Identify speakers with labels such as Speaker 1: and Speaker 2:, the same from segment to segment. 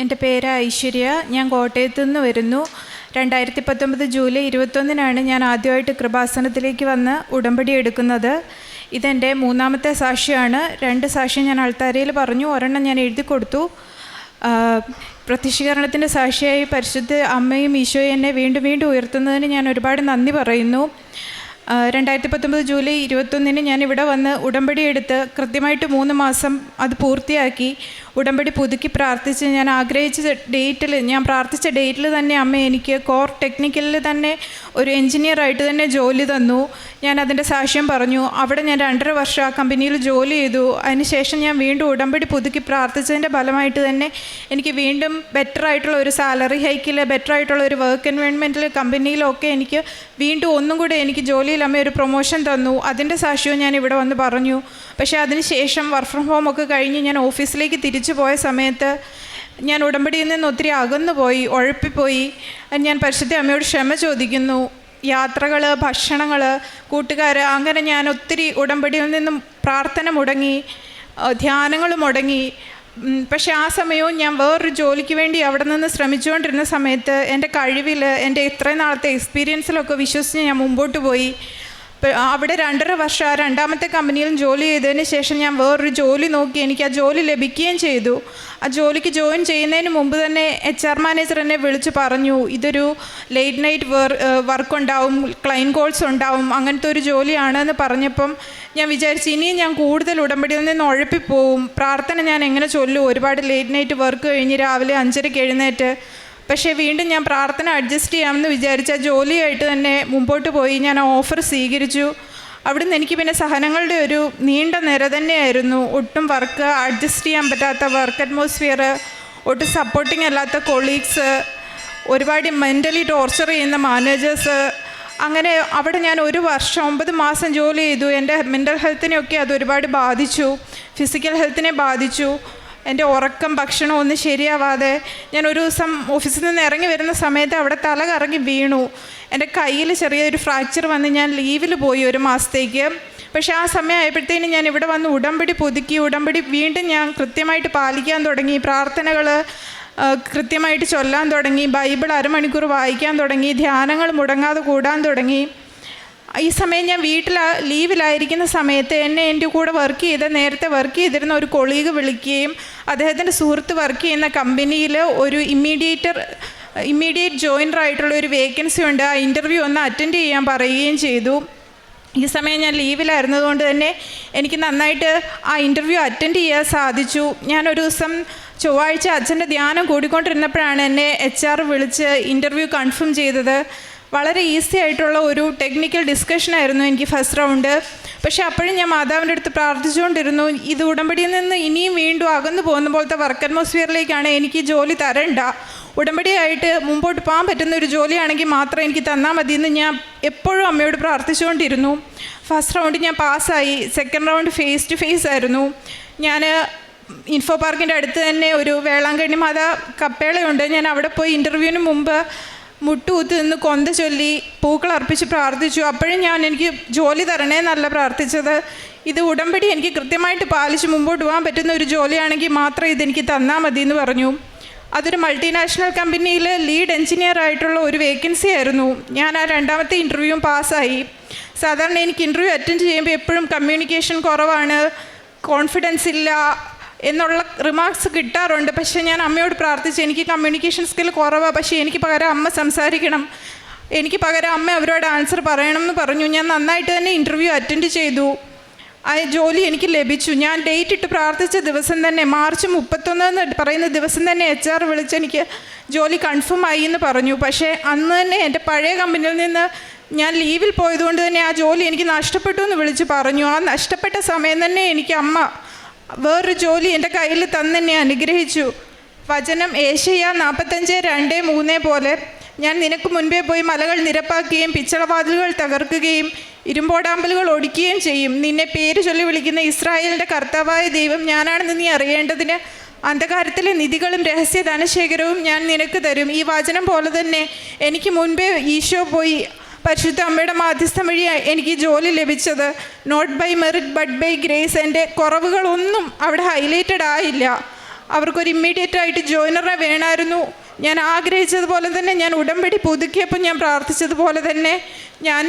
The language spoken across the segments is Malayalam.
Speaker 1: എൻ്റെ പേര് ഐശ്വര്യ. ഞാൻ കോട്ടയത്തു നിന്ന് വരുന്നു. 2019 ജൂലൈ 21 ഞാൻ ആദ്യമായിട്ട് കൃപാസനത്തിലേക്ക് വന്ന് ഉടമ്പടി എടുക്കുന്നത്. ഇതെൻ്റെ മൂന്നാമത്തെ സാക്ഷിയാണ്. 2 സാക്ഷ്യം ഞാൻ അൾത്താരയിൽ പറഞ്ഞു, ഒരെണ്ണം ഞാൻ എഴുതി കൊടുത്തു. പ്രത്യക്ഷീകരണത്തിൻ്റെ സാക്ഷിയായി പരിശുദ്ധ അമ്മയും ഈശോയും എന്നെ വീണ്ടും വീണ്ടും ഉയർത്തുന്നതിന് ഞാൻ ഒരുപാട് നന്ദി പറയുന്നു. 2019 ജൂലൈ 21 ഞാൻ ഇവിടെ വന്ന് ഉടമ്പടി എടുത്ത് കൃത്യമായിട്ട് 3 മാസം അത് പൂർത്തിയാക്കി ഉടമ്പടി പുതുക്കി പ്രാർത്ഥിച്ച് ഞാൻ ആഗ്രഹിച്ച ഡേറ്റിൽ, ഞാൻ പ്രാർത്ഥിച്ച ഡേറ്റിൽ തന്നെ അമ്മ എനിക്ക് കോർ ടെക്നിക്കലിൽ തന്നെ ഒരു എൻജിനീയറായിട്ട് തന്നെ ജോലി തന്നു. ഞാൻ അതിൻ്റെ സാക്ഷ്യം പറഞ്ഞു. അവിടെ ഞാൻ 2.5 വർഷം ആ കമ്പനിയിൽ ജോലി ചെയ്തു. അതിനുശേഷം ഞാൻ വീണ്ടും ഉടമ്പടി പുതുക്കി പ്രാർത്ഥിച്ചതിൻ്റെ ഫലമായിട്ട് തന്നെ എനിക്ക് വീണ്ടും ബെറ്ററായിട്ടുള്ള ഒരു സാലറി ഹൈക്കിൽ, ബെറ്ററായിട്ടുള്ള ഒരു വർക്ക് എൻവയോൺമെൻറ്റിൽ, കമ്പനിയിലൊക്കെ എനിക്ക് വീണ്ടും ഒന്നും കൂടെ എനിക്ക് ജോലിയിൽ അമ്മ ഒരു പ്രൊമോഷൻ തന്നു. അതിൻ്റെ സാക്ഷ്യവും ഞാൻ ഇവിടെ വന്ന് പറഞ്ഞു. പക്ഷേ അതിനുശേഷം വർക്ക് ഫ്രം ഹോം ഒക്കെ കഴിഞ്ഞ് ഞാൻ ഓഫീസിലേക്ക് തിരിച്ചു പോയ സമയത്ത് ഞാൻ ഉടമ്പടിയിൽ നിന്ന് ഒത്തിരി അകന്നുപോയി, ഉഴപ്പിപ്പോയി. ഞാൻ പരിശുദ്ധ അമ്മയോട് ക്ഷമ ചോദിക്കുന്നു. യാത്രകൾ, ഭക്ഷണങ്ങൾ, കൂട്ടുകാർ, അങ്ങനെ ഞാൻ ഒത്തിരി ഉടമ്പടിയിൽ നിന്നും പ്രാർത്ഥന മുടങ്ങി, ധ്യാനങ്ങൾ മുടങ്ങി. പക്ഷേ ആ സമയവും ഞാൻ വേറൊരു ജോലിക്ക് വേണ്ടി അവിടെ നിന്ന് ശ്രമിച്ചുകൊണ്ടിരുന്ന സമയത്ത് എൻ്റെ കഴിവിൽ, എൻ്റെ ഇത്രയും നാളത്തെ എക്സ്പീരിയൻസിലൊക്കെ വിശ്വസിച്ച് ഞാൻ മുമ്പോട്ട് പോയി. അവിടെ 2.5 വർഷം ആ 2ാമത്തെ കമ്പനിയിലും ജോലി ചെയ്തതിന് ശേഷം ഞാൻ വേറൊരു ജോലി നോക്കി. എനിക്ക് ആ ജോലി ലഭിക്കുകയും ചെയ്തു. ആ ജോലിക്ക് ജോയിൻ ചെയ്യുന്നതിന് മുമ്പ് തന്നെ HR മാനേജർ എന്നെ വിളിച്ച് പറഞ്ഞു, ഇതൊരു ലേറ്റ് നൈറ്റ് വർക്ക് ഉണ്ടാവും, ക്ലൈൻറ്റ് കോൾസ് ഉണ്ടാവും, അങ്ങനത്തെ ഒരു ജോലിയാണെന്ന് പറഞ്ഞപ്പം ഞാൻ വിചാരിച്ചു ഇനിയും ഞാൻ കൂടുതൽ ഉടമ്പടിയിൽ നിന്ന് ഉഴപ്പിപ്പോവും. പ്രാർത്ഥന ഞാൻ എങ്ങനെ ചൊല്ലും, ഒരുപാട് ലേറ്റ് നൈറ്റ് വർക്ക് കഴിഞ്ഞ് രാവിലെ 5:30 എഴുന്നേറ്റ്. പക്ഷേ വീണ്ടും ഞാൻ പ്രാർത്ഥന അഡ്ജസ്റ്റ് ചെയ്യാമെന്ന് വിചാരിച്ച ജോലിയായിട്ട് തന്നെ മുമ്പോട്ട് പോയി. ഞാൻ ഓഫർ സ്വീകരിച്ചു. അവിടുന്ന് എനിക്ക് പിന്നെ സഹനങ്ങളുടെ ഒരു നീണ്ട നിര തന്നെയായിരുന്നു. ഒട്ടും വർക്ക് അഡ്ജസ്റ്റ് ചെയ്യാൻ പറ്റാത്ത വർക്ക് അറ്റ്മോസ്ഫിയർ, ഒട്ടും സപ്പോർട്ടിങ് അല്ലാത്ത കൊളീഗ്സ്, ഒരുപാട് മെൻ്റലി ടോർച്ചർ ചെയ്യുന്ന മാനേജേഴ്സ്. അങ്ങനെ അവിടെ ഞാൻ 1 വർഷം 9 മാസം ജോലി ചെയ്തു. എൻ്റെ മെൻ്റൽ ഹെൽത്തിനെയൊക്കെ അത് ഒരുപാട് ബാധിച്ചു, ഫിസിക്കൽ ഹെൽത്തിനെ ബാധിച്ചു. എൻ്റെ ഉറക്കം, ഭക്ഷണം ഒന്നും ശരിയാവാതെ ഞാൻ ഒരു ദിവസം ഓഫീസിൽ നിന്ന് ഇറങ്ങി വരുന്ന സമയത്ത് അവിടെ തല കറങ്ങി വീണു. എൻ്റെ കയ്യിൽ ചെറിയൊരു ഫ്രാക്ചർ വന്ന് ഞാൻ ലീവിൽ പോയി 1 മാസത്തേക്ക്. പക്ഷേ ആ സമയമായപ്പോഴത്തേനും ഞാൻ ഇവിടെ വന്ന് ഉടമ്പടി പുതുക്കി. ഉടമ്പടി വീണ്ടും ഞാൻ കൃത്യമായിട്ട് പാലിക്കാൻ തുടങ്ങി. പ്രാർത്ഥനകൾ കൃത്യമായിട്ട് ചൊല്ലാൻ തുടങ്ങി. ബൈബിൾ 1/2 മണിക്കൂർ വായിക്കാൻ തുടങ്ങി. ധ്യാനങ്ങൾ മുടങ്ങാതെ കൂടാൻ തുടങ്ങി. ഈ സമയം ഞാൻ ലീവിലായിരിക്കുന്ന സമയത്ത് എൻ്റെ കൂടെ നേരത്തെ വർക്ക് ചെയ്തിരുന്ന ഒരു കൊളീഗ് വിളിക്കുകയും അദ്ദേഹത്തിൻ്റെ സുഹൃത്ത് വർക്ക് ചെയ്യുന്ന കമ്പനിയിൽ ഒരു ഇമ്മീഡിയറ്റ് ജോയിനറായിട്ടുള്ള ഒരു വേക്കൻസി ഉണ്ട്, ആ ഇൻ്റർവ്യൂ ഒന്ന് അറ്റൻഡ് ചെയ്യാൻ പറയുകയും ചെയ്തു. ഈ സമയം ഞാൻ ലീവിലായിരുന്നതുകൊണ്ട് തന്നെ എനിക്ക് നന്നായിട്ട് ആ ഇൻ്റർവ്യൂ അറ്റൻഡ് ചെയ്യാൻ സാധിച്ചു. ഞാനൊരു ദിവസം ചൊവ്വാഴ്ച അച്ഛൻ്റെ ധ്യാനം കൂടിക്കൊണ്ടിരുന്നപ്പോഴാണ് എന്നെ HR വിളിച്ച് ഇൻ്റർവ്യൂ കൺഫേം ചെയ്തത്. വളരെ ഈസി ആയിട്ടുള്ള ഒരു ടെക്നിക്കൽ ഡിസ്കഷനായിരുന്നു എനിക്ക് ഫസ്റ്റ് റൗണ്ട്. പക്ഷേ അപ്പോഴും ഞാൻ മാതാവിൻ്റെ അടുത്ത് പ്രാർത്ഥിച്ചുകൊണ്ടിരുന്നു, ഇത് ഉടമ്പടിയിൽ നിന്ന് ഇനിയും വീണ്ടും അകന്നു പോകുന്ന പോലത്തെ വർക്ക് അറ്റ്മോസ്ഫിയറിലേക്കാണ് എനിക്ക് ജോലി തരണ്ട. ഉടമ്പടിയായിട്ട് മുമ്പോട്ട് പോകാൻ പറ്റുന്ന ഒരു ജോലിയാണെങ്കിൽ മാത്രം എനിക്ക് തന്നാൽ മതി എന്ന് ഞാൻ എപ്പോഴും അമ്മയോട് പ്രാർത്ഥിച്ചുകൊണ്ടിരുന്നു. ഫസ്റ്റ് റൗണ്ട് ഞാൻ പാസ്സായി. Second round phase two phase ആയിരുന്നു. ഞാൻ ഇൻഫോ പാർക്കിൻ്റെ അടുത്ത് തന്നെ ഒരു വേളാങ്കണ്ണി മാതാ കപ്പേളയുണ്ട്. ഞാൻ അവിടെ പോയി ഇൻ്റർവ്യൂവിന് മുമ്പ് മുട്ടുകുത്തി നിന്ന് കൊന്ത ചൊല്ലി പൂക്കൾ അർപ്പിച്ച് പ്രാർത്ഥിച്ചു. അപ്പോഴും എനിക്ക് ജോലി തരണേ എന്നല്ല പ്രാർത്ഥിച്ചത്, ഇത് ഉടമ്പടി എനിക്ക് കൃത്യമായിട്ട് പാലിച്ച് മുമ്പോട്ട് പോകാൻ പറ്റുന്ന ഒരു ജോലിയാണെങ്കിൽ മാത്രം ഇതെനിക്ക് തന്നാൽ മതി എന്ന് പറഞ്ഞു. അതൊരു മൾട്ടിനാഷണൽ കമ്പനിയിൽ ലീഡ് എൻജിനീയർ ആയിട്ടുള്ള ഒരു വേക്കൻസി ആയിരുന്നു. ഞാൻ ആ 2ാമത്തെ ഇൻ്റർവ്യൂവും പാസ്സായി. സാധാരണ എനിക്ക് ഇൻ്റർവ്യൂ അറ്റൻഡ് ചെയ്യുമ്പോൾ എപ്പോഴും കമ്മ്യൂണിക്കേഷൻ കുറവാണ്, കോൺഫിഡൻസ് ഇല്ല എന്നുള്ള റിമാർക്സ് കിട്ടാറുണ്ട്. പക്ഷേ ഞാൻ അമ്മയോട് പ്രാർത്ഥിച്ചു, എനിക്ക് കമ്മ്യൂണിക്കേഷൻ സ്കിൽ കുറവാണ്, പക്ഷേ എനിക്ക് പകരം അമ്മ സംസാരിക്കണം, എനിക്ക് പകരം അമ്മ അവരോട് ആൻസർ പറയണം എന്ന് പറഞ്ഞു. ഞാൻ നന്നായിട്ട് തന്നെ ഇൻ്റർവ്യൂ അറ്റൻഡ് ചെയ്തു. ആ ജോലി എനിക്ക് ലഭിച്ചു. ഞാൻ ഡേറ്റ് ഇട്ട് പ്രാർത്ഥിച്ച ദിവസം തന്നെ, മാർച്ച് 31 എന്ന് പറയുന്ന ദിവസം തന്നെ HR വിളിച്ച് എനിക്ക് ജോലി കൺഫേം ആയി എന്ന് പറഞ്ഞു. പക്ഷേ അന്ന് തന്നെ എൻ്റെ പഴയ കമ്പനിയിൽ നിന്ന് ഞാൻ ലീവിൽ പോയതുകൊണ്ട് തന്നെ ആ ജോലി എനിക്ക് നഷ്ടപ്പെട്ടു എന്ന് വിളിച്ച് പറഞ്ഞു. ആ നഷ്ടപ്പെട്ട സമയം തന്നെ എനിക്ക് അമ്മ വേറൊരു ജോലി എൻ്റെ കയ്യിൽ തന്നെ അനുഗ്രഹിച്ചു. വചനം ഏശയ്യ 45:2-3 പോലെ, ഞാൻ നിനക്ക് മുൻപേ പോയി മലകൾ നിരപ്പാക്കുകയും പിച്ചളവാതിലുകൾ തകർക്കുകയും ഇരുമ്പോടാമ്പലുകൾ ഒടിക്കുകയും ചെയ്യും. നിന്നെ പേര് ചൊല്ലി വിളിക്കുന്ന ഇസ്രായേലിൻ്റെ കർത്താവായ ദൈവം ഞാനാണെന്ന് നീ അറിയേണ്ടതിന് അന്ധകാരത്തിലെ നിധികളും രഹസ്യ ധനശേഖരവും ഞാൻ നിനക്ക് തരും. ഈ വചനം പോലെ തന്നെ എനിക്ക് മുൻപേ ഈശോ പോയി പരിശുദ്ധ അമ്മയുടെ മാധ്യസ്ഥം വഴി എനിക്ക് ജോലി ലഭിച്ചത്. Not by merit but by grace. എൻ്റെ കുറവുകളൊന്നും അവിടെ ഹൈലൈറ്റഡ് ആയില്ല. അവർക്കൊരു ഇമ്മീഡിയറ്റ് ആയിട്ട് ജോയിനറെ വേണമായിരുന്നു. ഞാൻ ആഗ്രഹിച്ചതുപോലെ തന്നെ ഞാൻ ഉടമ്പടി പുതുക്കിയപ്പോൾ ഞാൻ പ്രാർത്ഥിച്ചതുപോലെ തന്നെ ഞാൻ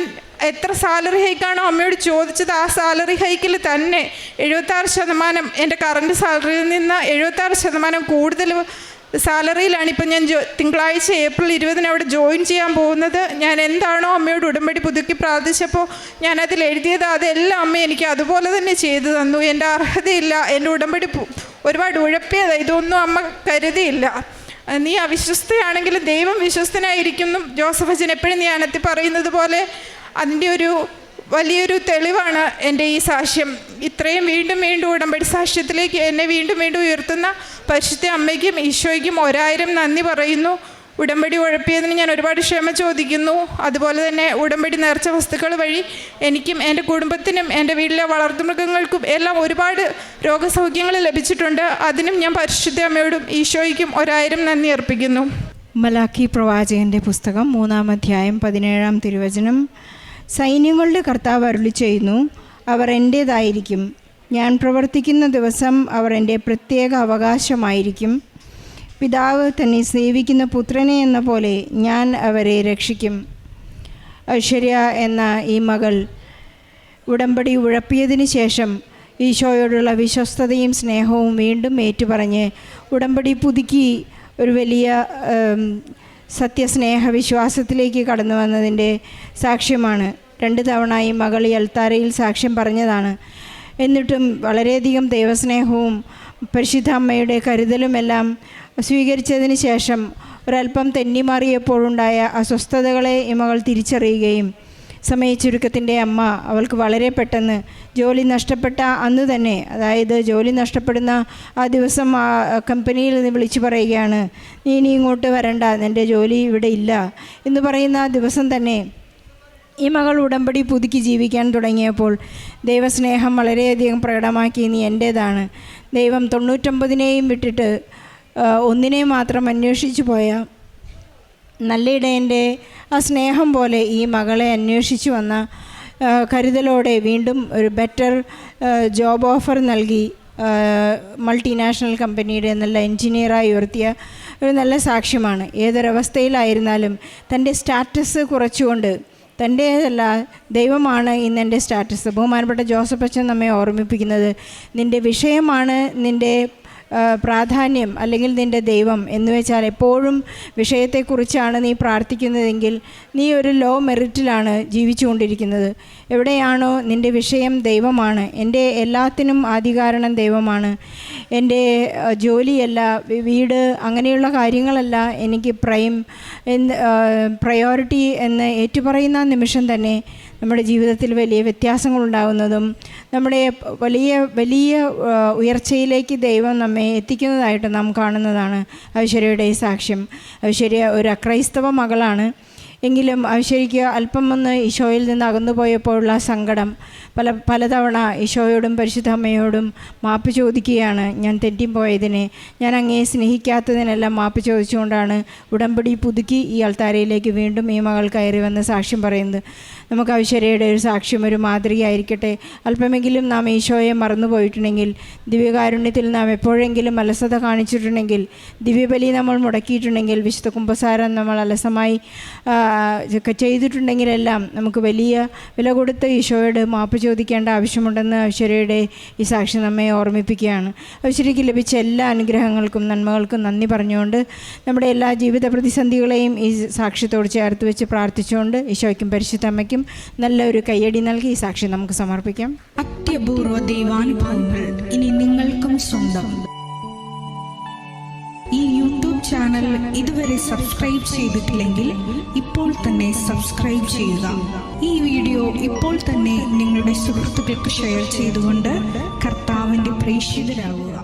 Speaker 1: എത്ര സാലറി ഹൈക്കാണോ അമ്മയോട് ചോദിച്ചത് ആ സാലറി ഹൈക്കിൽ തന്നെ 76% എൻ്റെ കറണ്ട് സാലറിയിൽ നിന്ന് 76% കൂടുതൽ സാലറിയിലാണ് ഇപ്പം ഞാൻ തിങ്കളാഴ്ച ഏപ്രിൽ 20 അവിടെ ജോയിൻ ചെയ്യാൻ പോകുന്നത്. ഞാൻ എന്താണോ അമ്മയോട് ഉടമ്പടി പുതുക്കി പ്രാർത്ഥിച്ചപ്പോൾ ഞാനതിൽ എഴുതിയത് അതെല്ലാം അമ്മ എനിക്ക് അതുപോലെ തന്നെ ചെയ്തു തന്നു. എൻ്റെ അർഹതയില്ല, എൻ്റെ ഉടമ്പടി ഒരുപാട് ഉഴപ്പിയത്, ഇതൊന്നും അമ്മ കരുതിയില്ല. നീ അവിശ്വസ്തയാണെങ്കിലും ദൈവം വിശ്വസ്തനായിരിക്കുന്നു. ജോസഫ് അച്ഛൻ എപ്പോഴും ധ്യാനത്തിൽ പറയുന്നത് പോലെ അതിൻ്റെ ഒരു വലിയൊരു തെളിവാണ് എൻ്റെ ഈ സാക്ഷ്യം. ഇത്രയും വീണ്ടും വീണ്ടും ഉടമ്പടി സാക്ഷ്യത്തിലേക്ക് എന്നെ വീണ്ടും വീണ്ടും ഉയർത്തുന്ന പരിശുദ്ധ അമ്മയ്ക്കും ഈശോയ്ക്കും 1000 നന്ദി പറയുന്നു. ഉടമ്പടി ഉഴപ്പിയതിന് ഞാൻ ഒരുപാട് ക്ഷമ ചോദിക്കുന്നു. അതുപോലെ തന്നെ ഉടമ്പടി നേർച്ച വസ്തുക്കൾ വഴി എനിക്കും എൻ്റെ കുടുംബത്തിനും എൻ്റെ വീട്ടിലെ വളർത്തുമൃഗങ്ങൾക്കും എല്ലാം ഒരുപാട് രോഗസൗഖ്യങ്ങൾ ലഭിച്ചിട്ടുണ്ട്. അതിനും ഞാൻ പരിശുദ്ധ അമ്മയോടും ഈശോയ്ക്കും 1000 നന്ദി അർപ്പിക്കുന്നു.
Speaker 2: മലാക്കി പ്രവാചകൻ്റെ പുസ്തകം 3-ാം അധ്യായം 17-ാം തിരുവചനം. സൈന്യങ്ങളുടെ കർത്താവ് അരുളി ചെയ്യുന്നു, അവർ എൻ്റേതായിരിക്കും. ഞാൻ പ്രവർത്തിക്കുന്ന ദിവസം അവർ എൻ്റെ പ്രത്യേക അവകാശമായിരിക്കും. പിതാവ് തന്നെ സേവിക്കുന്ന പുത്രനെ എന്ന പോലെ ഞാൻ അവരെ രക്ഷിക്കും. ഐശ്വര്യ എന്ന ഈ മകൾ ഉടമ്പടി ഉഴപ്പിയതിന് ശേഷം ഈശോയോടുള്ള വിശ്വസ്തതയും സ്നേഹവും വീണ്ടും ഏറ്റുപറഞ്ഞ് ഉടമ്പടി പുതുക്കി ഒരു വലിയ സത്യസ്നേഹ വിശ്വാസത്തിലേക്ക് കടന്നു വന്നതിൻ്റെ സാക്ഷ്യമാണ്. 2 തവണ ഈ മകൾ ഈ അൾത്താരയിൽ സാക്ഷ്യം പറഞ്ഞതാണ്. എന്നിട്ടും വളരെയധികം ദൈവസ്നേഹവും പരിശുദ്ധ അമ്മയുടെ കരുതലുമെല്ലാം സ്വീകരിച്ചതിന് ശേഷം ഒരല്പം തെന്നിമാറിയപ്പോഴുണ്ടായ അസ്വസ്ഥതകളെ ഈ മകൾ തിരിച്ചറിയുകയും സമയച്ചുരുക്കത്തിൻ്റെ അമ്മ അവൾക്ക് വളരെ പെട്ടെന്ന് ജോലി നഷ്ടപ്പെട്ട അന്ന് തന്നെ, അതായത് ജോലി നഷ്ടപ്പെടുന്ന ആ ദിവസം ആ കമ്പനിയിൽ നിന്ന് വിളിച്ചു പറയുകയാണ്, നീ ഇനി ഇങ്ങോട്ട് വരണ്ട, നിൻ്റെ ജോലി ഇവിടെ ഇല്ല എന്ന് പറയുന്ന ആ ദിവസം തന്നെ ഈ മകൾ ഉടമ്പടി പുതുക്കി ജീവിക്കാൻ തുടങ്ങിയപ്പോൾ ദൈവസ്നേഹം വളരെയധികം പ്രകടമാക്കി. നീ എൻ്റേതാണ്. ദൈവം 99നെയും വിട്ടിട്ട് ഒന്നിനെ മാത്രം അന്വേഷിച്ചു പോയ നല്ല ഇടയൻ്റെ ആ സ്നേഹം പോലെ ഈ മകളെ അന്വേഷിച്ചു വന്ന കരുതലോടെ വീണ്ടും ഒരു ബെറ്റർ ജോബ് ഓഫർ നൽകി മൾട്ടിനാഷണൽ കമ്പനിയുടെ നല്ല എൻജിനീയറായി ഉയർത്തിയ ഒരു നല്ല സാക്ഷ്യമാണ്. ഏതൊരവസ്ഥയിലായിരുന്നാലും തൻ്റെ സ്റ്റാറ്റസ് കുറച്ചുകൊണ്ട്, തൻ്റേതല്ല ദൈവമാണ് ഇന്ന് എൻ്റെ സ്റ്റാറ്റസ്. ബഹുമാനപ്പെട്ട ജോസഫ് അച്ഛൻ നമ്മെ ഓർമ്മിപ്പിക്കുന്നത്, നിൻ്റെ വിഷയമാണ് നിൻ്റെ പ്രാധാന്യം അല്ലെങ്കിൽ നിൻ്റെ ദൈവം എന്ന് വെച്ചാൽ എപ്പോഴും വിഷയത്തെക്കുറിച്ചാണ് നീ പ്രാർത്ഥിക്കുന്നതെങ്കിൽ നീ ഒരു ലോ മെറിറ്റിലാണ് ജീവിച്ചുകൊണ്ടിരിക്കുന്നത്. എവിടെയാണോ നിൻ്റെ വിഷയം ദൈവമാണ്, എൻ്റെ എല്ലാത്തിനും ആദികാരണം ദൈവമാണ്, എൻ്റെ ജോലിയല്ല, വീട്, അങ്ങനെയുള്ള കാര്യങ്ങളല്ല എനിക്ക് പ്രയോറിറ്റി എന്ന് ഏറ്റുപറയുന്ന നിമിഷം തന്നെ നമ്മുടെ ജീവിതത്തിൽ വലിയ വ്യത്യാസങ്ങളുണ്ടാകുന്നതും നമ്മുടെ വലിയ വലിയ ഉയർച്ചയിലേക്ക് ദൈവം നമ്മെ എത്തിക്കുന്നതായിട്ട് നാം കാണുന്നതാണ് ഐശ്വര്യയുടെ ഈ സാക്ഷ്യം. ഐശ്വര്യ ഒരു അക്രൈസ്തവ മകളാണ്. എങ്കിലും ഐശ്വര്യയ്ക്ക് അല്പം ഒന്ന് ഈശോയിൽ നിന്ന് അകന്നു പോയപ്പോഴുള്ള സങ്കടം പലതവണ ഈശോയോടും പരിശുദ്ധ അമ്മയോടും മാപ്പ് ചോദിക്കുകയാണ്. ഞാൻ തെറ്റിപ്പോയതിനെ, ഞാൻ അങ്ങയെ സ്നേഹിക്കാത്തതിനെല്ലാം മാപ്പ് ചോദിച്ചുകൊണ്ടാണ് ഉടമ്പടി പുതുക്കി ഈ അൾത്താരയിലേക്ക് വീണ്ടും ഈ മകൾ കയറി വന്ന് സാക്ഷ്യം പറയുന്നത്. നമുക്ക് ഐശ്വര്യയുടെ ഒരു സാക്ഷ്യം ഒരു മാതൃകയായിരിക്കട്ടെ. അല്പമെങ്കിലും നാം ഈശോയെ മറന്നുപോയിട്ടുണ്ടെങ്കിൽ, ദിവ്യകാരുണ്യത്തിൽ നാം എപ്പോഴെങ്കിലും അലസത കാണിച്ചിട്ടുണ്ടെങ്കിൽ, ദിവ്യബലി നമ്മൾ മുടക്കിയിട്ടുണ്ടെങ്കിൽ, വിശുദ്ധ കുമ്പസാരം നമ്മൾ അലസമായി ചെയ്തിട്ടുണ്ടെങ്കിലെല്ലാം നമുക്ക് വലിയ വില കൊടുത്ത് ഈശോയോട് മാപ്പ് ചോദിക്കേണ്ട ആവശ്യമുണ്ടെന്ന് ഐശ്വര്യയുടെ ഈ സാക്ഷ്യം നമ്മെ ഓർമ്മിപ്പിക്കുകയാണ്. ഐശ്വര്യയ്ക്ക് ലഭിച്ച എല്ലാ അനുഗ്രഹങ്ങൾക്കും നന്മകൾക്കും നന്ദി പറഞ്ഞുകൊണ്ട് നമ്മുടെ എല്ലാ ജീവിത പ്രതിസന്ധികളെയും ഈ സാക്ഷ്യത്തോട് ചേർത്ത് വെച്ച് പ്രാർത്ഥിച്ചുകൊണ്ട് ഈശോയ്ക്കും പരിശുദ്ധ അമ്മയ്ക്കും നല്ലൊരു കയ്യടി നൽകി ഈ സാക്ഷ്യം നമുക്ക് സമർപ്പിക്കാം.
Speaker 3: അത്യപൂർവ ദൈവാനുഭവങ്ങൾ ഇനി നിങ്ങൾക്കും സ്വന്തം. ഈ യൂട്യൂബ് ചാനൽ ഇതുവരെ സബ്സ്ക്രൈബ് ചെയ്തിട്ടില്ലെങ്കിൽ ഇപ്പോൾ തന്നെ സബ്സ്ക്രൈബ് ചെയ്യുക. ഈ വീഡിയോ ഇപ്പോൾ തന്നെ നിങ്ങളുടെ സുഹൃത്തുക്കൾക്ക് ഷെയർ ചെയ്തുകൊണ്ട് കർത്താവിൻ്റെ പ്രേക്ഷിതരാകുക.